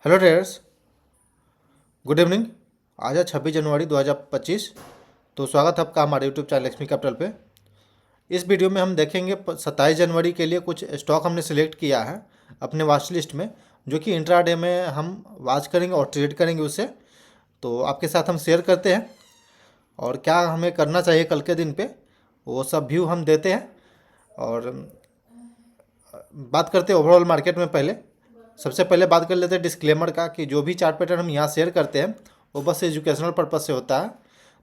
Hello traders, good evening. आज है 26 जनवरी 2025। तो स्वागत है आपका हमारे यूट्यूब चैनल लक्ष्मी कैपिटल पे। इस वीडियो में हम देखेंगे 27 जनवरी के लिए कुछ स्टॉक हमने सिलेक्ट किया है अपने वॉच लिस्ट में, जो कि इंट्राडे में हम वॉच करेंगे और ट्रेड करेंगे उसे। तो आपके साथ हम शेयर करते हैं और क्या हमें करना चाहिए कल के दिन पे, वो सब व्यू हम देते हैं। और बात करते हैं ओवरऑल मार्केट में। पहले सबसे पहले बात कर लेते हैं डिस्क्लेमर का, कि जो भी चार्ट पैटर्न हम यहाँ शेयर करते हैं वो बस एजुकेशनल पर्पज़ से होता है।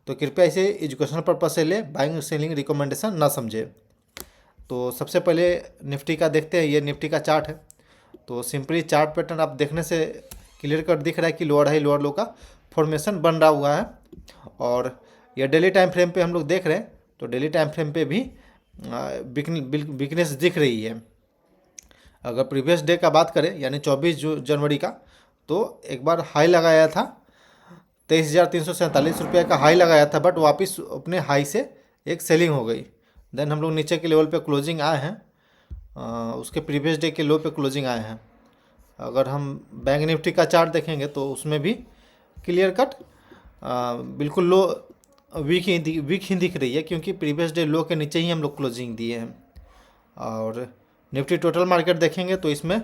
तो कृपया इसे एजुकेशनल पर्पज़ से ले, बाइंग सेलिंग रिकमेंडेशन ना समझे। तो सबसे पहले निफ्टी का देखते हैं। ये निफ्टी का चार्ट है। तो सिंपली चार्ट पैटर्न आप देखने से क्लियर कट दिख रहा है कि लोअर हाई लोअर लो का फॉर्मेशन बन रहा हुआ है। और ये डेली टाइम फ्रेम पे हम लोग देख रहे हैं, तो डेली टाइम फ्रेम पे भी वीकनेस दिख रही है। अगर प्रीवियस डे का बात करें यानी 24 जनवरी का, तो एक बार हाई लगाया था 23,347 रुपये का हाई लगाया था, बट वापस अपने हाई से एक सेलिंग हो गई। देन हम लोग नीचे के लेवल पे क्लोजिंग आए हैं, उसके प्रीवियस डे के लो पे क्लोजिंग आए हैं। अगर हम बैंक निफ्टी का चार्ट देखेंगे तो उसमें भी क्लियर कट बिल्कुल लो वीक ही दिख रही है, क्योंकि प्रीवियस डे लो के नीचे ही हम लोग क्लोजिंग दिए हैं। और निफ्टी टोटल मार्केट देखेंगे तो इसमें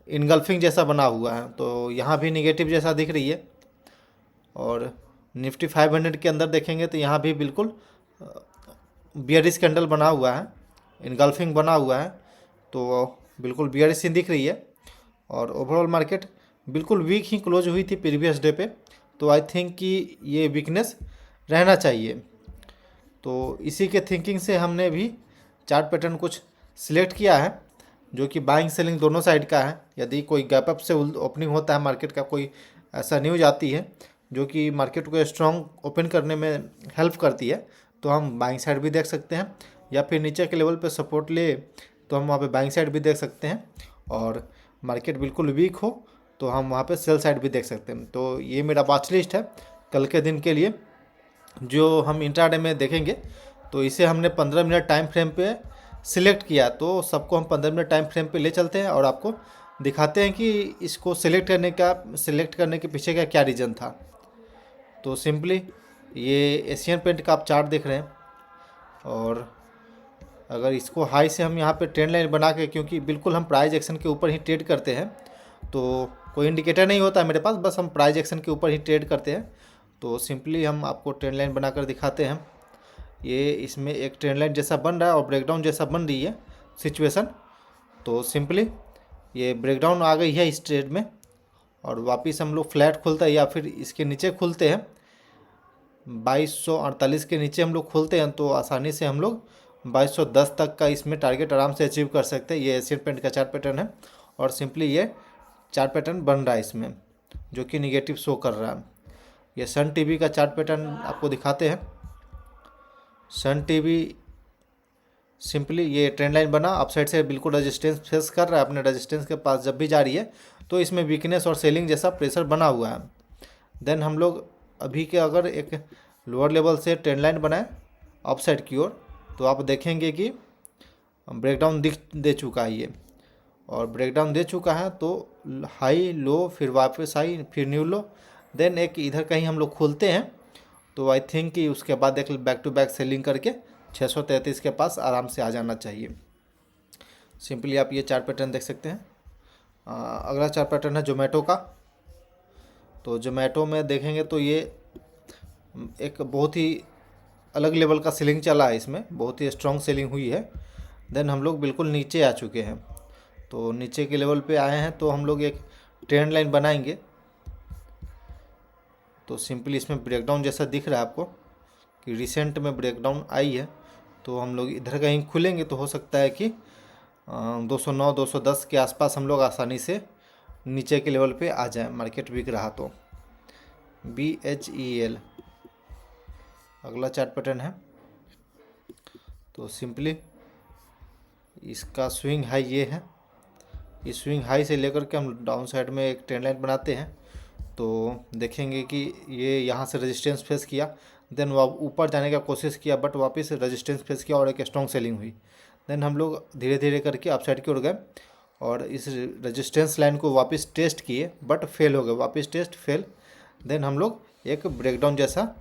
इनगल्फिंग जैसा बना हुआ है, तो यहाँ भी निगेटिव जैसा दिख रही है। और निफ्टी 500 के अंदर देखेंगे तो यहाँ भी बिल्कुल बियरिश कैंडल बना हुआ है, इनगल्फिंग बना हुआ है, तो बिल्कुल बियरिश ही दिख रही है। और ओवरऑल मार्केट बिल्कुल वीक ही क्लोज हुई थी प्रीवियस डे पे, तो आई थिंक कि ये वीकनेस रहना चाहिए। तो इसी के थिंकिंग से हमने भी चार्ट पैटर्न कुछ सिलेक्ट किया है, जो कि बाइंग सेलिंग दोनों साइड का है। यदि कोई गैप अप से ओपनिंग होता है मार्केट का, कोई ऐसा न्यूज आती है जो कि मार्केट को स्ट्रॉन्ग ओपन करने में हेल्प करती है, तो हम बाइंग साइड भी देख सकते हैं, या फिर नीचे के लेवल पे सपोर्ट ले तो हम वहाँ पे बाइंग साइड भी देख सकते हैं। और मार्केट बिल्कुल वीक हो तो हम वहाँ पे सेल साइड भी देख सकते हैं। तो ये मेरा वॉच लिस्ट है कल के दिन के लिए, जो हम इंट्राडे में देखेंगे। तो इसे हमने 15 मिनट टाइम फ्रेम पे सिलेक्ट किया, तो सबको हम 15 मिनट टाइम फ्रेम पे ले चलते हैं और आपको दिखाते हैं कि इसको सिलेक्ट करने के पीछे का क्या रीज़न था। तो सिंपली ये एशियन पेंट का आप चार्ट देख रहे हैं, और अगर इसको हाई से हम यहाँ पे ट्रेंड लाइन बना के, क्योंकि बिल्कुल हम प्राइस एक्शन के ऊपर ही ट्रेड करते हैं, तो कोई इंडिकेटर नहीं होता है मेरे पास, बस हम प्राइस एक्शन के ऊपर ही ट्रेड करते हैं। तो सिंपली हम आपको ट्रेंड लाइन बनाकर दिखाते हैं। ये इसमें एक ट्रेंड लाइन जैसा बन रहा है और ब्रेकडाउन जैसा बन रही है सिचुएशन। तो सिंपली ये ब्रेकडाउन आ गई है इस ट्रेड में, और वापस हम लोग फ्लैट खुलता है या फिर इसके नीचे खुलते हैं 2248 के नीचे हम लोग खुलते हैं, तो आसानी से हम लोग 2210 तक का इसमें टारगेट आराम से अचीव कर सकते हैं। ये एशियन पेंट का चार्ट पैटर्न है, और सिंपली ये चार्ट पैटर्न बन रहा है इसमें, जो कि निगेटिव शो कर रहा है। ये सन टीवी का चार्ट पैटर्न आपको दिखाते हैं। सन टीवी सिंपली ये ट्रेंड लाइन बना, अपसाइड से बिल्कुल रेजिस्टेंस फेस कर रहा है, अपने रेजिस्टेंस के पास जब भी जा रही है तो इसमें वीकनेस और सेलिंग जैसा प्रेशर बना हुआ है। देन हम लोग अभी के अगर एक लोअर लेवल से ट्रेंड लाइन बनाए अपसाइड की ओर, तो आप देखेंगे कि ब्रेकडाउन दे चुका है ये, और ब्रेकडाउन दे चुका है तो हाई लो फिर वापस हाई फिर न्यू लो, देन एक इधर कहीं हम लोग खुलते हैं। तो आई थिंक कि उसके बाद एक बैक टू बैक सेलिंग करके 633 के पास आराम से आ जाना चाहिए। सिंपली आप ये चार्ट पैटर्न देख सकते हैं। अगला चार्ट पैटर्न है जोमेटो का। तो जोमेटो में देखेंगे तो ये एक बहुत ही अलग लेवल का सेलिंग चला है, इसमें बहुत ही स्ट्रॉन्ग सेलिंग हुई है। देन हम लोग बिल्कुल नीचे आ चुके हैं, तो नीचे के लेवल पे आए हैं, तो हम लोग एक ट्रेंड लाइन बनाएंगे। तो सिंपली इसमें ब्रेकडाउन जैसा दिख रहा है आपको कि रिसेंट में ब्रेकडाउन आई है, तो हम लोग इधर कहीं खुलेंगे तो हो सकता है कि 209 210 के आसपास हम लोग आसानी से नीचे के लेवल पे आ जाए, मार्केट वीक रहा तो। BHEL अगला चार्ट पैटर्न है। तो सिंपली इसका स्विंग हाई ये है, इस स्विंग हाई से लेकर के हम डाउन साइड में एक ट्रेंड लाइन बनाते हैं। तो देखेंगे कि ये यहाँ से रेजिस्टेंस फेस किया, देन वह ऊपर जाने का कोशिश किया, बट वापस रेजिस्टेंस फेस किया और एक स्ट्रॉन्ग सेलिंग हुई। देन हम लोग धीरे धीरे करके अपसाइड की ओर गए, और इस रेजिस्टेंस लाइन को वापस टेस्ट किए बट फेल हो गए, वापस टेस्ट फेल। देन हम लोग एक ब्रेकडाउन जैसा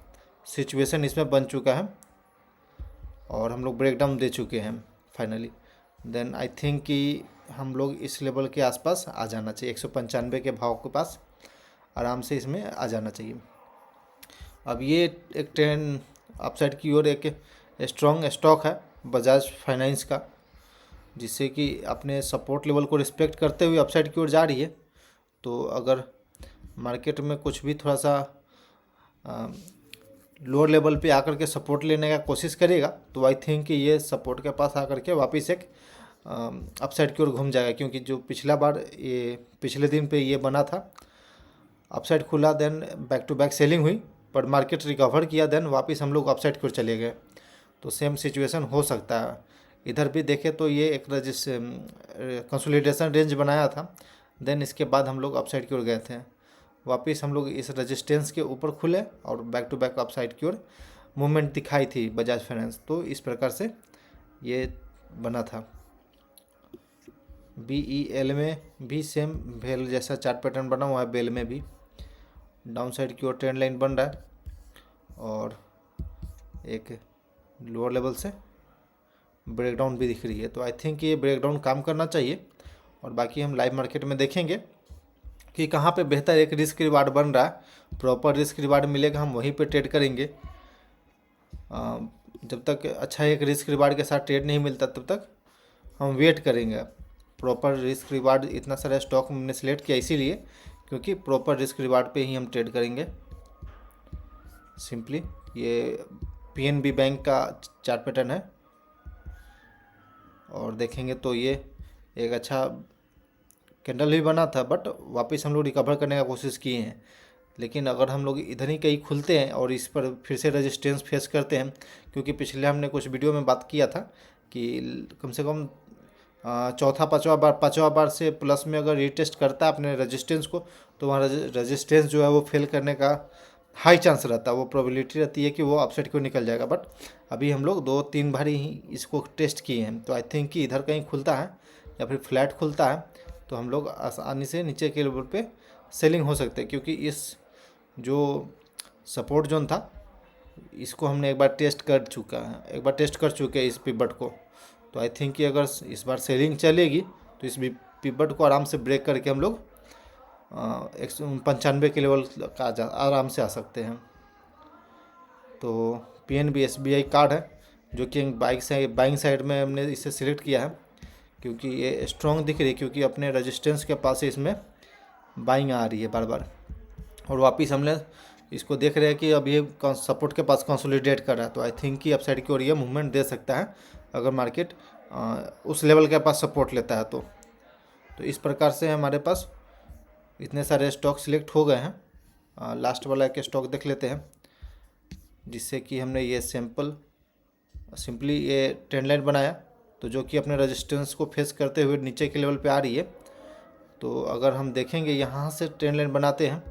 सिचुएशन इसमें बन चुका है और हम लोग ब्रेकडाउन दे चुके हैं फाइनली। देन आई थिंक कि हम लोग इस लेवल के आसपास आ जाना चाहिए, 195 के भाव के पास आराम से इसमें आ जाना चाहिए। अब ये एक ट्रेंड अपसाइड की ओर एक स्ट्रॉन्ग स्टॉक है बजाज फाइनेंस का, जिससे कि अपने सपोर्ट लेवल को रिस्पेक्ट करते हुए अपसाइड की ओर जा रही है। तो अगर मार्केट में कुछ भी थोड़ा सा लोअर लेवल पे आकर के सपोर्ट लेने का कोशिश करेगा तो आई थिंक कि ये सपोर्ट के पास आकर के वापस एक अपसाइड की ओर घूम जाएगा, क्योंकि जो पिछला बार ये पिछले दिन पे ये बना था, अपसाइड खुला, then back to back selling हुई, पर मार्केट रिकवर किया, देन वापस हम लोग अपसाइड की ओर चले गए। तो सेम सिचुएशन हो सकता है इधर भी। देखें तो ये एक कंसोलिडेशन रेंज बनाया था, देन इसके बाद हम लोग अपसाइड की ओर गए थे, वापस हम लोग इस रेजिस्टेंस के ऊपर खुले और बैक टू बैक अपसाइड की ओर मूवमेंट दिखाई थी बजाज फाइनेंस। तो इस प्रकार से ये बना था। BEL में भी सेम भेल जैसा चार्ट पैटर्न बना हुआ है, बेल में भी डाउन साइड की ओर ट्रेंड लाइन बन रहा है और एक लोअर लेवल से ब्रेकडाउन भी दिख रही है। तो आई थिंक ये ब्रेकडाउन काम करना चाहिए और बाकी हम लाइव मार्केट में देखेंगे कि कहाँ पे बेहतर एक रिस्क रिवार्ड बन रहा है, प्रॉपर रिस्क रिवार्ड मिलेगा हम वहीं पे ट्रेड करेंगे। जब तक अच्छा एक रिस्क रिवार्ड के साथ ट्रेड नहीं मिलता तब तक हम वेट करेंगे। प्रॉपर रिस्क रिवार्ड इतना सारा स्टॉक हमने सिलेक्ट किया इसीलिए क्योंकि प्रॉपर रिस्क रिवार्ड पे ही हम ट्रेड करेंगे। सिंपली ये PNB बैंक का चार्ट पैटर्न है और देखेंगे तो ये एक अच्छा कैंडल भी बना था, बट वापस हम लोग रिकवर करने का कोशिश किए हैं। लेकिन अगर हम लोग इधर ही कहीं खुलते हैं और इस पर फिर से रेजिस्टेंस फेस करते हैं, क्योंकि पिछले हमने कुछ वीडियो में बात किया था कि कम से कम चौथा पाँचवा बार से प्लस में अगर रीटेस्ट करता है अपने रेजिस्टेंस को तो वहाँ रेजिस्टेंस जो है वो फेल करने का हाई चांस रहता है, वो प्रोबेबिलिटी रहती है कि वो अपसाइड को निकल जाएगा। बट अभी हम लोग 2-3 बार ही इसको टेस्ट किए हैं, तो आई थिंक कि इधर कहीं खुलता है या फिर फ्लैट खुलता है तो हम लोग आसानी से नीचे के लेवल पे सेलिंग हो सकते हैं, क्योंकि इस जो सपोर्ट जोन था इसको हमने एक बार टेस्ट कर चुके हैं इस पिवट को। तो आई थिंक कि अगर इस बार सेलिंग चलेगी तो इस पिवट को आराम से ब्रेक करके हम लोग 195 के लेवल का आराम से आ सकते हैं। तो PNB SBI कार्ड है जो कि बाइंग साइड में हमने इसे सिलेक्ट किया है क्योंकि ये स्ट्रॉन्ग दिख रही है, क्योंकि अपने रेजिस्टेंस के पास इसमें बाइंग आ रही है बार बार और वापस हमने इसको देख रहे हैं कि अब ये सपोर्ट के पास कंसोलिडेट कर रहा है। तो आई थिंक कि अपसाइड की ओर ये मूवमेंट दे सकता है अगर मार्केट उस लेवल के पास सपोर्ट लेता है तो इस प्रकार से हमारे पास इतने सारे स्टॉक सिलेक्ट हो गए हैं। लास्ट वाला एक स्टॉक देख लेते हैं जिससे कि हमने ये सिंपली ये ट्रेंड लाइन बनाया, तो जो कि अपने रेजिस्टेंस को फेस करते हुए नीचे के लेवल पे आ रही है। तो अगर हम देखेंगे यहाँ से ट्रेंड लाइन बनाते हैं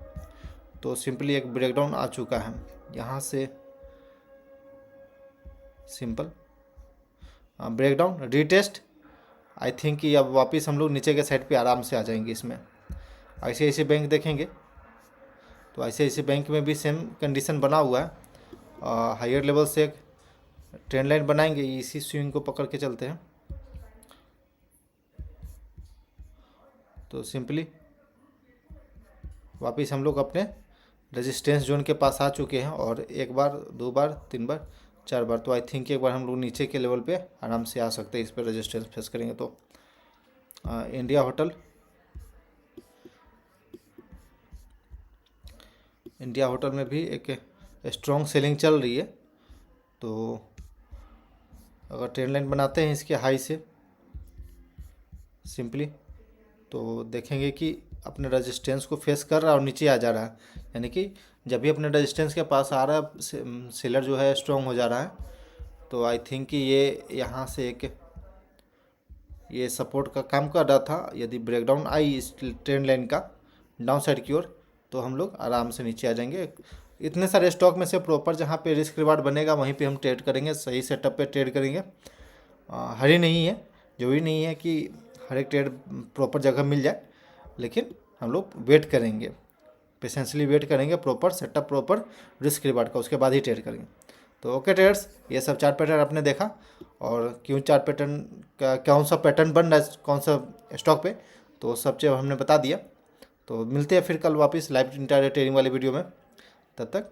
तो सिंपली एक ब्रेकडाउन आ चुका है यहाँ से, simple breakdown retest. I think कि अब वापस हम लोग नीचे के साइड पे आराम से आ जाएंगे। इसमें ICICI बैंक देखेंगे तो ICICI बैंक में भी सेम कंडीशन बना हुआ है, हायर लेवल से एक ट्रेंड लाइन बनाएंगे, इसी स्विंग को पकड़ के चलते हैं। तो सिंपली वापस हम लोग अपने रेजिस्टेंस जोन के पास आ चुके हैं और एक बार, 2 बार, 3 बार, 4 बार। तो आई थिंक एक बार हम लोग नीचे के लेवल पे आराम से आ सकते हैं, इस पर रेजिस्टेंस फेस करेंगे। तो इंडिया होटल में भी एक स्ट्रॉन्ग सेलिंग चल रही है। तो अगर ट्रेंड लाइन बनाते हैं इसके हाई से सिंपली तो देखेंगे कि अपने रेजिस्टेंस को फेस कर रहा है और नीचे आ जा रहा है, यानी कि जब भी अपने रेजिस्टेंस के पास आ रहा है सेलर जो है स्ट्रॉन्ग हो जा रहा है। तो आई थिंक कि ये यहाँ से ये सपोर्ट का काम कर रहा था। यदि ब्रेकडाउन आई इस ट्रेंड लाइन का डाउन साइड की ओर तो हम लोग आराम से नीचे आ जाएंगे। इतने सारे स्टॉक में से प्रॉपर जहाँ पे रिस्क रिवार्ड बनेगा वहीं पे हम ट्रेड करेंगे, सही सेटअप पे ट्रेड करेंगे। हरी नहीं है, जरूरी नहीं है कि हर एक ट्रेड प्रॉपर जगह मिल जाए, लेकिन हम लोग वेट करेंगे, पेशेंसली वेट करेंगे, proper setup, proper risk reward का, उसके बाद ही ट्रेड करेंगे। तो ओके ट्रेडर्स, ये सब चार्ट पैटर्न आपने देखा, और क्यों चार्ट पैटर्न का कौन सा पैटर्न बन रहा है कौन सा स्टॉक पे, तो सब चीज़ हमने बता दिया। तो मिलते हैं फिर कल वापस लाइव इंट्राडे ट्रेडिंग वाली वीडियो में, तब तक